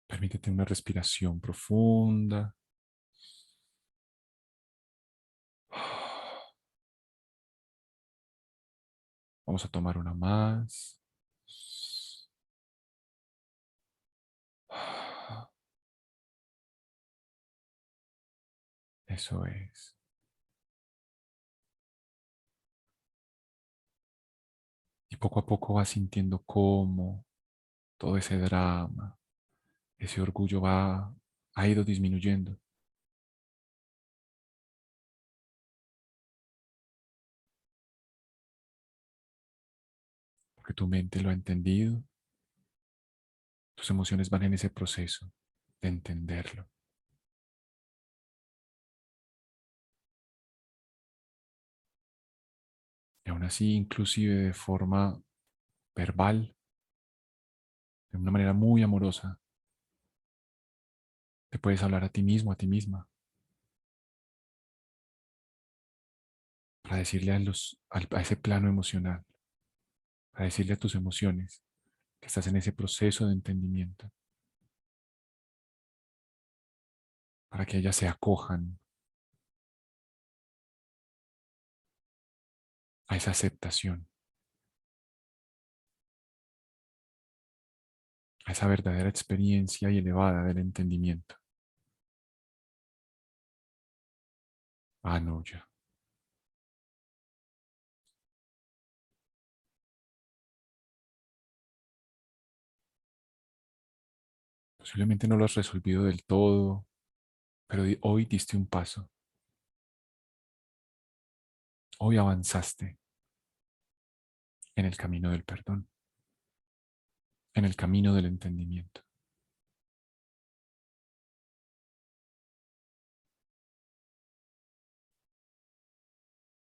Permítete una respiración profunda. Vamos a tomar una más. Eso es. Y poco a poco vas sintiendo cómo todo ese drama, ese orgullo ha ido disminuyendo, porque tu mente lo ha entendido, tus emociones van en ese proceso de entenderlo. Y aún así, inclusive de forma verbal, de una manera muy amorosa, te puedes hablar a ti mismo, a ti misma, para decirle a ese plano emocional, para decirle a tus emociones que estás en ese proceso de entendimiento, para que ellas se acojan a esa aceptación, a esa verdadera experiencia y elevada del entendimiento. Ah, no, ya. Posiblemente no lo has resolvido del todo, pero hoy diste un paso. Hoy avanzaste en el camino del perdón, en el camino del entendimiento,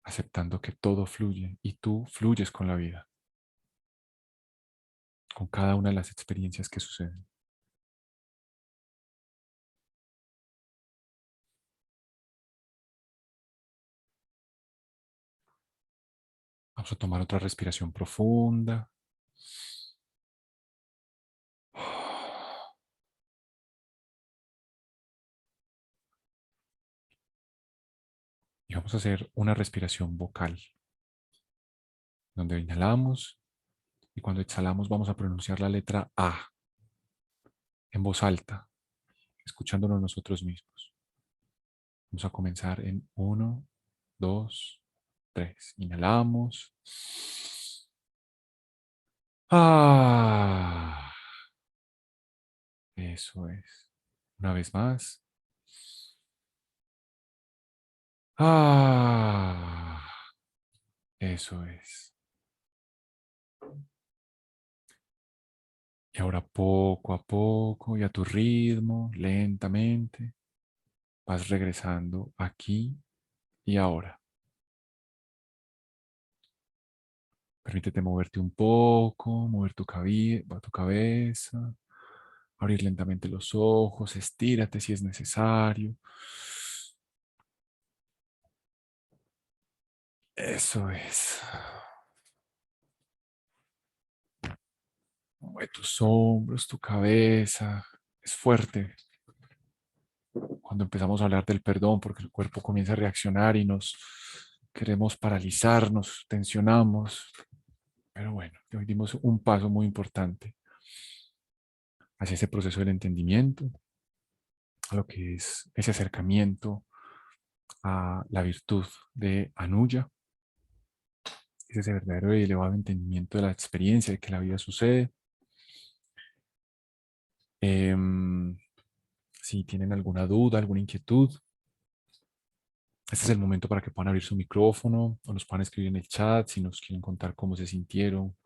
aceptando que todo fluye y tú fluyes con la vida, con cada una de las experiencias que suceden. Vamos a tomar otra respiración profunda. Y vamos a hacer una respiración vocal, donde inhalamos Y cuando exhalamos vamos a pronunciar la letra A en voz alta, escuchándonos nosotros mismos. Vamos a comenzar en uno, dos, tres. Inhalamos. Ah, eso es. Una vez más. Ah, eso es. Y ahora poco a poco y a tu ritmo, lentamente, vas regresando aquí y ahora. Permítete moverte un poco, mover tu cabeza, abrir lentamente los ojos, estírate si es necesario. Eso es. Mueve tus hombros, tu cabeza. Es fuerte cuando empezamos a hablar del perdón porque el cuerpo comienza a reaccionar y nos queremos paralizar, nos tensionamos. Pero bueno, hoy dimos un paso muy importante hacia ese proceso del entendimiento, a lo que es ese acercamiento a la virtud de Anuya, es ese verdadero y elevado entendimiento de la experiencia de que la vida sucede. Em, si tienen alguna duda, alguna inquietud, este es el momento para que puedan abrir su micrófono o nos puedan escribir en el chat si nos quieren contar cómo se sintieron,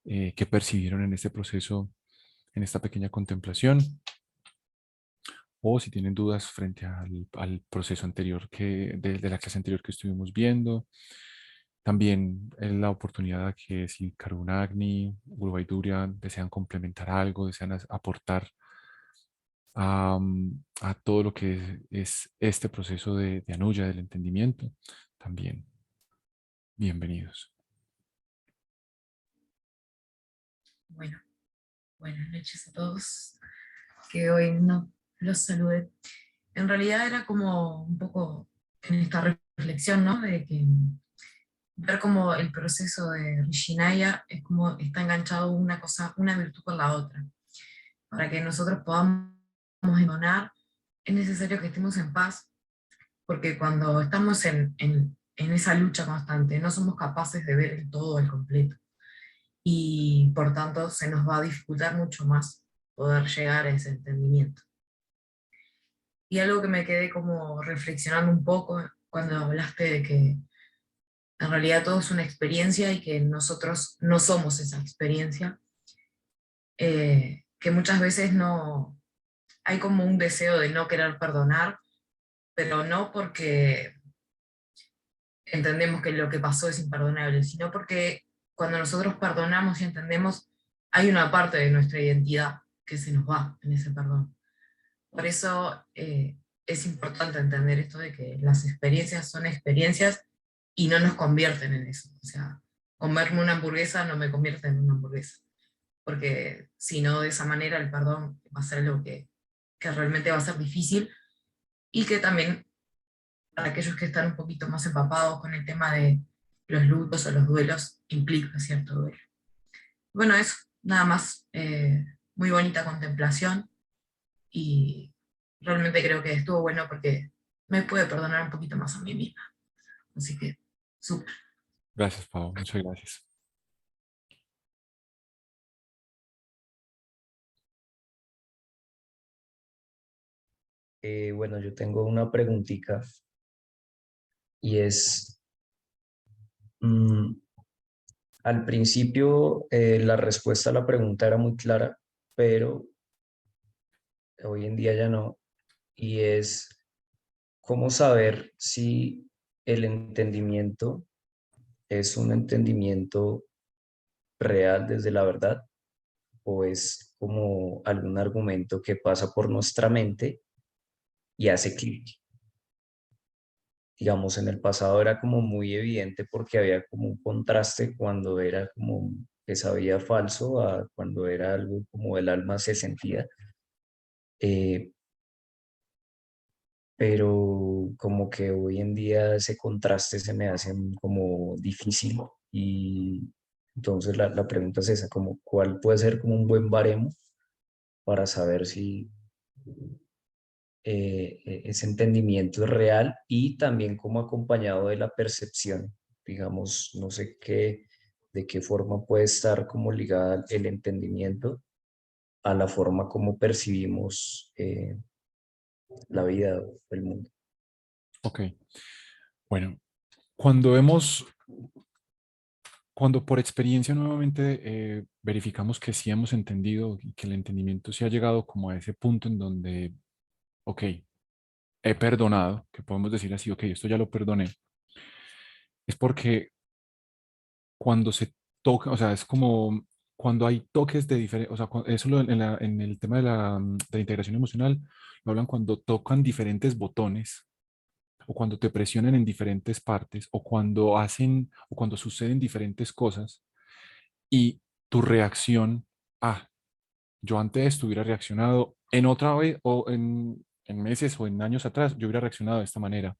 qué percibieron en este proceso, en esta pequeña contemplación, o si tienen dudas frente al proceso anterior de la clase anterior que estuvimos viendo. También es la oportunidad a que si Karunagni, Guruvayurya desean complementar algo, desean aportar a todo lo que es este proceso de Anuya, del entendimiento, también bienvenidos. Bueno, buenas noches a todos. Que hoy no los saludé. En realidad era como un poco en esta reflexión, ¿no? De que ver cómo el proceso de Rishinaya es como está enganchado una cosa, una virtud con la otra. Para que nosotros podamos emocionar, es necesario que estemos en paz, porque cuando estamos en esa lucha constante, no somos capaces de ver el todo, el completo. Y por tanto se nos va a dificultar mucho más poder llegar a ese entendimiento. Y algo que me quedé como reflexionando un poco cuando hablaste de que en realidad todo es una experiencia y que nosotros no somos esa experiencia, que muchas veces no hay como un deseo de no querer perdonar, pero no porque entendemos que lo que pasó es imperdonable, sino porque cuando nosotros perdonamos y entendemos, hay una parte de nuestra identidad que se nos va en ese perdón. Por eso es importante entender esto de que las experiencias son experiencias y no nos convierten en eso. O sea, comerme una hamburguesa no me convierte en una hamburguesa, porque si no, de esa manera el perdón va a ser algo que realmente va a ser difícil y que también para aquellos que están un poquito más empapados con el tema de los lutos o los duelos, implica cierto duelo. Bueno, eso, nada más. Muy bonita contemplación y realmente creo que estuvo bueno porque me pude perdonar un poquito más a mí misma. Así que, súper. Gracias, Pau. Muchas gracias. Bueno, yo tengo una preguntita y es, mm, al principio la respuesta a la pregunta era muy clara, pero hoy en día ya no, y es cómo saber si el entendimiento es un entendimiento real desde la verdad o es como algún argumento que pasa por nuestra mente y hace clic. Digamos, en el pasado era como muy evidente porque había como un contraste cuando era como que sabía falso a cuando era algo como el alma se sentía. Eh, pero como que hoy en día ese contraste se me hace como difícil y Entonces la pregunta es esa, como, ¿cuál puede ser como un buen baremo para saber si ese entendimiento es real y también como acompañado de la percepción? Digamos, no sé qué, de qué forma puede estar como ligada el entendimiento a la forma como percibimos la vida o el mundo. Ok, bueno, cuando vemos, cuando por experiencia nuevamente verificamos que sí hemos entendido y que el entendimiento sí ha llegado como a ese punto en donde, ok, he perdonado, que podemos decir así, ok, esto ya lo perdoné, es porque cuando se toca, o sea, es como cuando hay toques de diferentes, o sea, eso en el tema de la integración emocional, lo hablan cuando tocan diferentes botones o cuando te presionan en diferentes partes o cuando hacen o cuando suceden diferentes cosas y tu reacción, ah, yo antes estuviera reaccionado en otra vez o en meses o en años atrás, yo hubiera reaccionado de esta manera,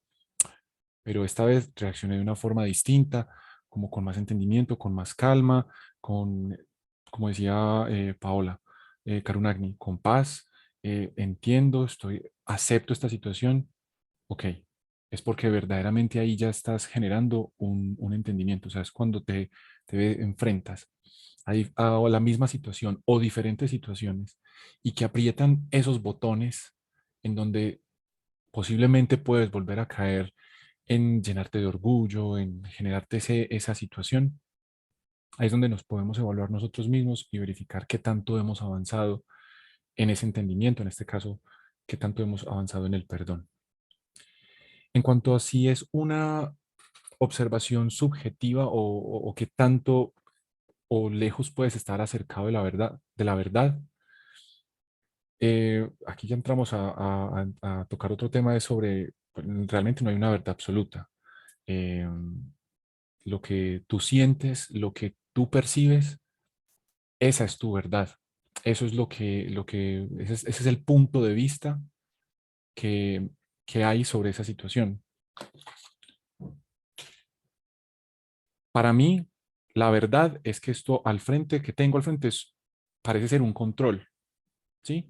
pero esta vez reaccioné de una forma distinta, como con más entendimiento, con más calma, con, como decía Paola Carunagni, con paz, entiendo, acepto esta situación, ok, es porque verdaderamente ahí ya estás generando un entendimiento, o sea, es cuando te enfrentas a la misma situación o diferentes situaciones y que aprietan esos botones en donde posiblemente puedes volver a caer en llenarte de orgullo, en generarte esa situación. Ahí es donde nos podemos evaluar nosotros mismos y verificar qué tanto hemos avanzado en ese entendimiento, en este caso, qué tanto hemos avanzado en el perdón. En cuanto a si es una observación subjetiva o qué tanto o lejos puedes estar acercado de la verdad, aquí ya entramos a tocar otro tema de sobre, pues, realmente no hay una verdad absoluta. Eh, lo que tú sientes, lo que tú percibes, esa es tu verdad. Eso es ese es el punto de vista que, que hay sobre esa situación. Para mí, la verdad es que esto que tengo al frente, parece ser un control, ¿sí?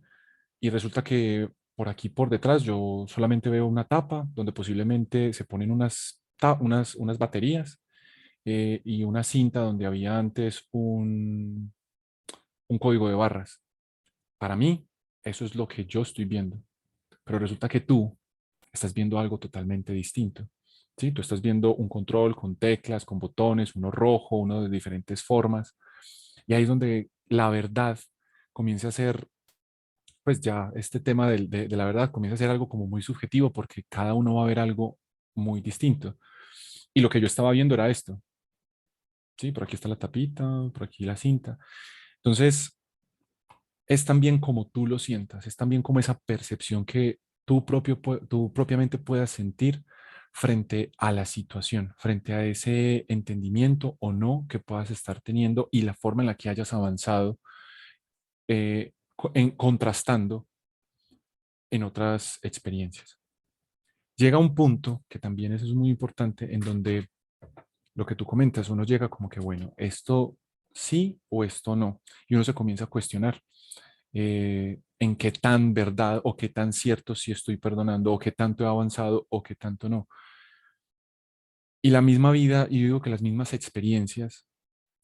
Y resulta que por aquí, por detrás, yo solamente veo una tapa donde posiblemente se ponen unas baterías y una cinta donde había antes un código de barras. Para mí, eso es lo que yo estoy viendo. Pero resulta que tú estás viendo algo totalmente distinto. ¿Sí? Tú estás viendo un control con teclas, con botones, uno rojo, uno de diferentes formas. Y ahí es donde la verdad comienza a ser, pues ya este tema de la verdad comienza a ser algo como muy subjetivo porque cada uno va a ver algo muy distinto. Y lo que yo estaba viendo era esto. Sí, por aquí está la tapita, por aquí la cinta. Entonces, es también como tú lo sientas, es también como esa percepción que tú propiamente puedas sentir frente a la situación, frente a ese entendimiento o no que puedas estar teniendo y la forma en la que hayas avanzado contrastando en otras experiencias. Llega un punto, que también eso es muy importante, en donde lo que tú comentas, uno llega como que, bueno, esto sí o esto no, y uno se comienza a cuestionar en qué tan verdad o qué tan cierto sí estoy perdonando o qué tanto he avanzado o qué tanto no. Y la misma vida, y yo digo que las mismas experiencias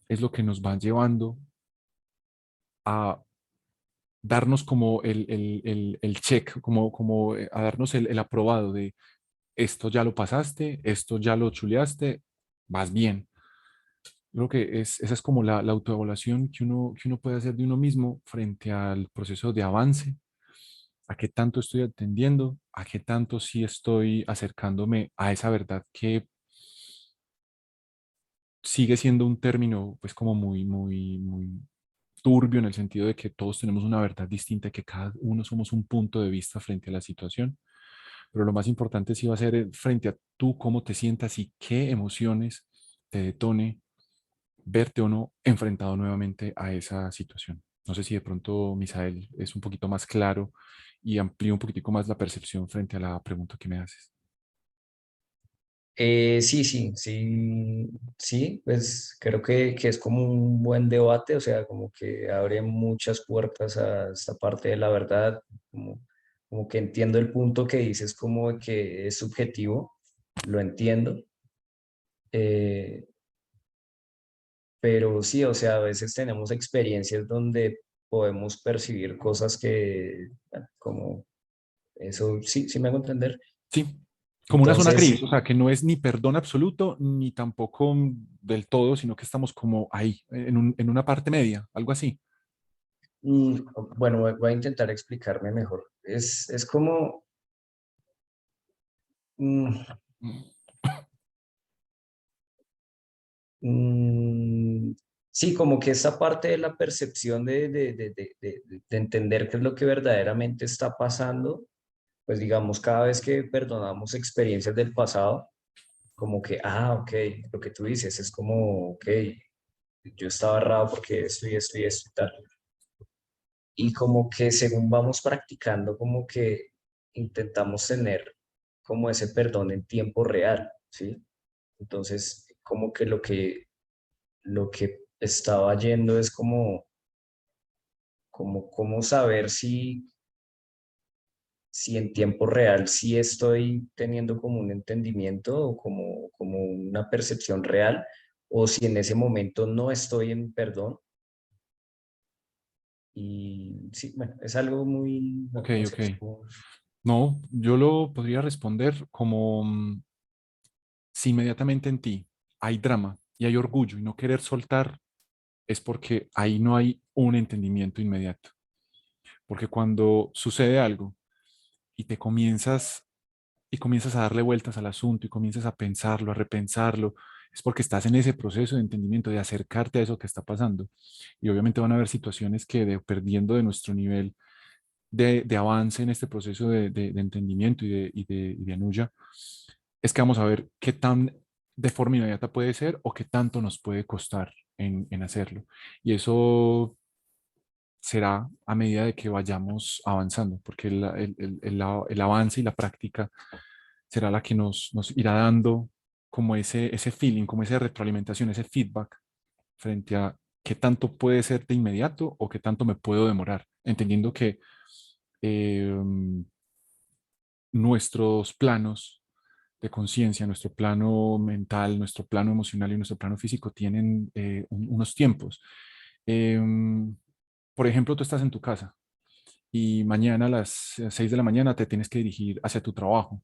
es lo que nos van llevando a darnos como el check, como a darnos el aprobado de esto ya lo pasaste, esto ya lo chuleaste, vas bien. Creo que esa es como la autoevaluación que uno puede hacer de uno mismo frente al proceso de avance, a qué tanto estoy atendiendo, a qué tanto sí estoy acercándome a esa verdad que sigue siendo un término pues como muy turbio en el sentido de que todos tenemos una verdad distinta, que cada uno somos un punto de vista frente a la situación, pero lo más importante sí va a ser frente a tú cómo te sientas y qué emociones te detone verte o no enfrentado nuevamente a esa situación. No sé si de pronto, Misael, es un poquito más claro y amplía un poquitico más la percepción frente a la pregunta que me haces. Sí, pues creo que es como un buen debate, o sea, como que abre muchas puertas a esta parte de la verdad, como que entiendo el punto que dices, como de que es subjetivo, lo entiendo, eh, pero sí, o sea, a veces tenemos experiencias donde podemos percibir cosas que, bueno, como eso, sí me hago entender. Sí, como una zona gris, Entonces, o sea, que no es ni perdón absoluto ni tampoco del todo, sino que estamos como ahí, en una parte media, algo así. mm, bueno, voy a intentar explicarme mejor. Es como, mm, mm, sí, como que esa parte de la percepción de entender qué es lo que verdaderamente está pasando, pues digamos, cada vez que perdonamos experiencias del pasado, como que, ok, lo que tú dices es como, ok, yo estaba errado porque esto y tal. Y como que según vamos practicando, como que intentamos tener como ese perdón en tiempo real, ¿sí? Entonces, como que lo que estaba yendo es como saber si en tiempo real sí estoy teniendo como un entendimiento o como una percepción real, o si en ese momento no estoy en perdón. Y sí, bueno, es algo muy, Ok, no sé, ok. es como, No, yo lo podría responder como si inmediatamente en ti hay drama y hay orgullo y no querer soltar, es porque ahí no hay un entendimiento inmediato. Porque cuando sucede algo y te comienzas a darle vueltas al asunto y comienzas a pensarlo, a repensarlo, es porque estás en ese proceso de entendimiento, de acercarte a eso que está pasando. Y obviamente van a haber situaciones que perdiendo de nuestro nivel de avance en este proceso de entendimiento y de anuya, es que vamos a ver qué tan de forma inmediata puede ser o qué tanto nos puede costar en hacerlo. Y eso será a medida de que vayamos avanzando, porque el avance y la práctica será la que nos irá dando como ese feeling, como esa retroalimentación, ese feedback frente a qué tanto puede ser de inmediato o qué tanto me puedo demorar, entendiendo que eh, nuestros planos de conciencia, nuestro plano mental, nuestro plano emocional y nuestro plano físico tienen unos tiempos. Em, por ejemplo, tú estás en tu casa y mañana a las 6 de la mañana te tienes que dirigir hacia tu trabajo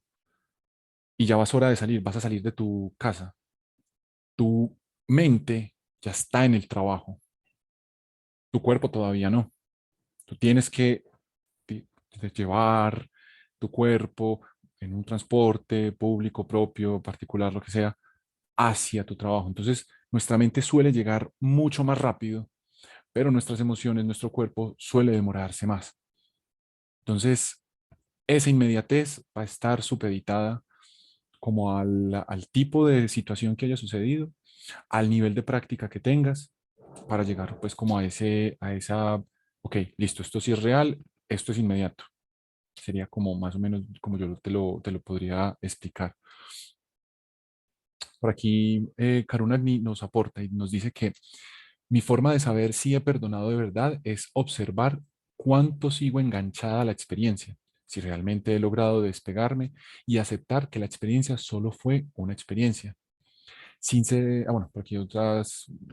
y ya vas hora de salir, vas a salir de tu casa. Tu mente ya está en el trabajo, tu cuerpo todavía no. Tú tienes que de- de llevar tu cuerpo en un transporte público, propio, particular, lo que sea, hacia tu trabajo. Entonces, nuestra mente suele llegar mucho más rápido, pero nuestras emociones, nuestro cuerpo suele demorarse más. Entonces, esa inmediatez va a estar supeditada como al tipo de situación que haya sucedido, al nivel de práctica que tengas, para llegar pues como a esa, ok, listo, esto sí es real, esto es inmediato. Sería como más o menos como yo te lo podría explicar. Por aquí, Karunagni nos aporta y nos dice que mi forma de saber si he perdonado de verdad es observar cuánto sigo enganchada a la experiencia, si realmente he logrado despegarme y aceptar que la experiencia solo fue una experiencia. Sin ser, bueno, por aquí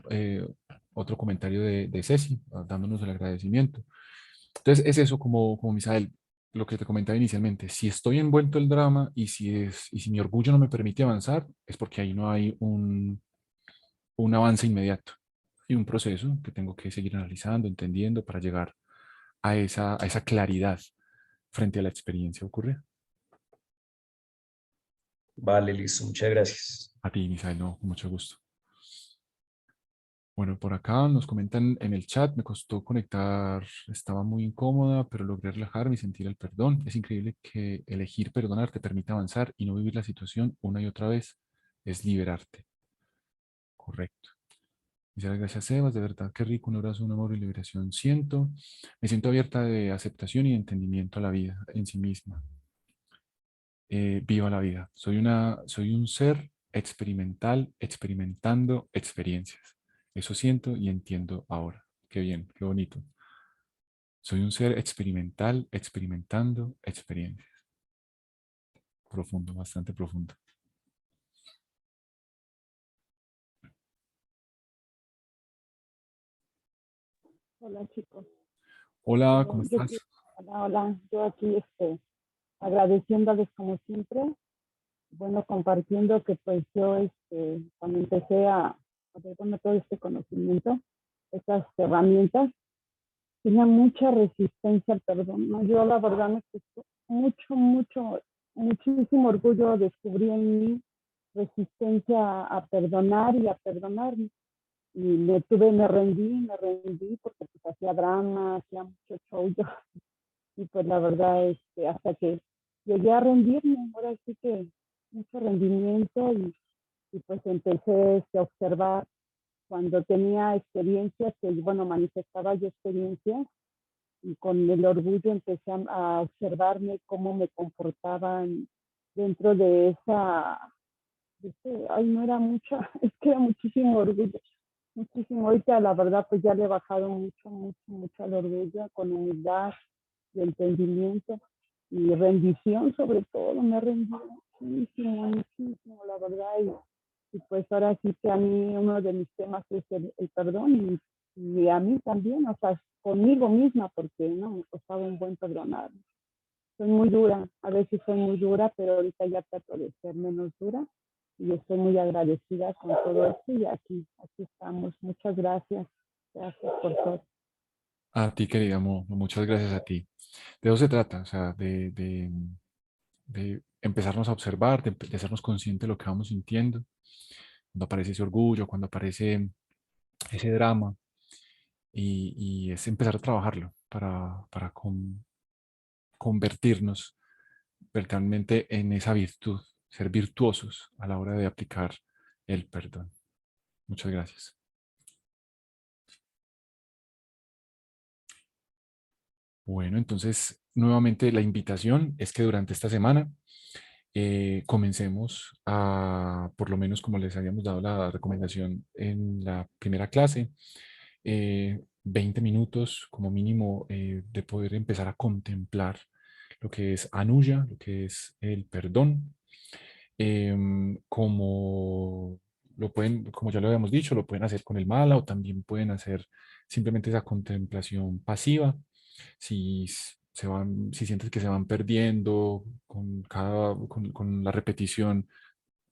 eh, otro comentario de Ceci, dándonos el agradecimiento. Entonces, es eso como Misael, lo que te comentaba inicialmente. Si estoy envuelto en el drama y si mi orgullo no me permite avanzar, es porque ahí no hay un avance inmediato y un proceso que tengo que seguir analizando, entendiendo para llegar a esa claridad frente a la experiencia ocurrida. vale, listo, muchas gracias. A ti, Misael, no, con mucho gusto. Bueno, por acá nos comentan en el chat, me costó conectar, estaba muy incómoda, pero logré relajarme y sentir el perdón. Es increíble que elegir perdonar te permita avanzar y no vivir la situación una y otra vez. Es liberarte. Correcto. Muchas gracias, Sebas. De verdad, qué rico. Un abrazo, un amor y liberación siento. Me siento abierta de aceptación y de entendimiento a la vida en sí misma. Viva la vida. Soy un ser experimental, experimentando experiencias. Eso siento y entiendo ahora. Qué bien, qué bonito. Soy un ser experimental, experimentando experiencias. Profundo, bastante profundo. Hola chicos. Hola, ¿cómo Yo estás? hola, yo aquí agradeciéndoles como siempre, bueno, compartiendo que pues yo cuando empecé a ver bueno, todo este conocimiento, estas herramientas, tenía mucha resistencia al perdón, ¿no? Yo la verdad me costó muchísimo orgullo descubrí en mí resistencia a perdonar y a perdonarme. Y me rendí porque pues hacía drama, hacía mucho show yo. Y pues la verdad, hasta que llegué a rendirme, ahora sí que mucho rendimiento y pues empecé a observar cuando tenía experiencias, que bueno, manifestaba yo experiencias y con el orgullo empecé a observarme cómo me comportaban dentro de ay, no era mucho, es que era muchísimo orgullo, muchísimo. Ahorita la verdad pues ya le he bajado mucho al orgullo con humildad y entendimiento y rendición sobre todo, me he rendido muchísimo, la verdad. Y pues ahora sí que a mí uno de mis temas es el perdón y a mí también, o sea, conmigo misma, porque no me costaba un buen perdonar. Soy muy dura, a veces soy muy dura, pero ahorita ya trato de ser menos dura y estoy muy agradecida con todo esto y aquí estamos. Muchas gracias. Gracias por todo. A ti, querida muchas gracias a ti. De eso se trata, o sea, de empezarnos a observar, de hacernos conscientes de lo que vamos sintiendo, cuando aparece ese orgullo, cuando aparece ese drama, y es empezar a trabajarlo para convertirnos verdaderamente en esa virtud, ser virtuosos a la hora de aplicar el perdón. Muchas gracias. Bueno, entonces nuevamente la invitación es que durante esta semana comencemos a, por lo menos como les habíamos dado la recomendación en la primera clase, 20 minutos como mínimo de poder empezar a contemplar lo que es anuya, lo que es el perdón, como como ya lo habíamos dicho, lo pueden hacer con el mala o también pueden hacer simplemente esa contemplación pasiva. Si sientes que se van perdiendo con la repetición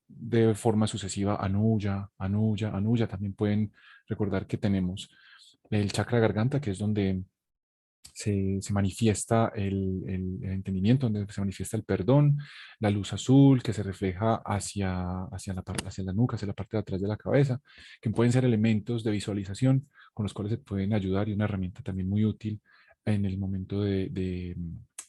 de forma sucesiva, anuya, anuya, anuya, también pueden recordar que tenemos el chakra garganta, que es donde se manifiesta el entendimiento, donde se manifiesta el perdón, la luz azul que se refleja hacia la nuca, hacia la parte de atrás de la cabeza, que pueden ser elementos de visualización con los cuales se pueden ayudar y una herramienta también muy útil en el momento de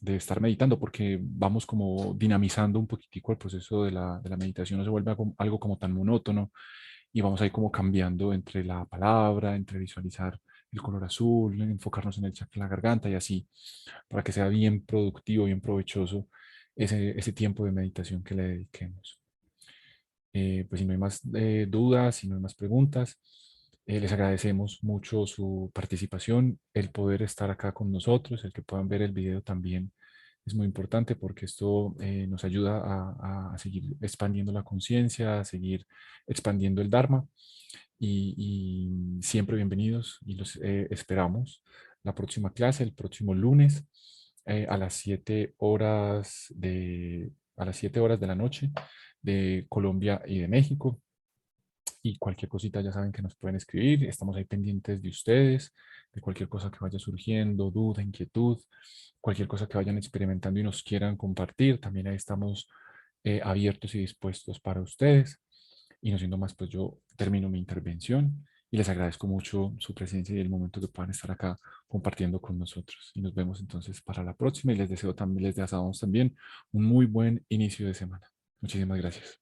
estar meditando, porque vamos como dinamizando un poquitico el proceso de la meditación, no se vuelve algo como tan monótono y vamos ahí como cambiando entre la palabra, entre visualizar el color azul, enfocarnos en el chakra de la garganta y así, para que sea bien productivo, bien provechoso ese tiempo de meditación que le dediquemos. Pues si no hay más dudas, si no hay más preguntas, les agradecemos mucho su participación, el poder estar acá con nosotros, el que puedan ver el video también es muy importante porque esto nos ayuda a seguir expandiendo la conciencia, a seguir expandiendo el Dharma y siempre bienvenidos y los esperamos la próxima clase, el próximo lunes a las 7 horas a las 7 horas de la noche de Colombia y de México. Y cualquier cosita ya saben que nos pueden escribir. Estamos ahí pendientes de ustedes, de cualquier cosa que vaya surgiendo, duda, inquietud, cualquier cosa que vayan experimentando y nos quieran compartir. También ahí estamos abiertos y dispuestos para ustedes. Y no siendo más, pues yo termino mi intervención y les agradezco mucho su presencia y el momento que puedan estar acá compartiendo con nosotros. Y nos vemos entonces para la próxima y les deseamos también un muy buen inicio de semana. Muchísimas gracias.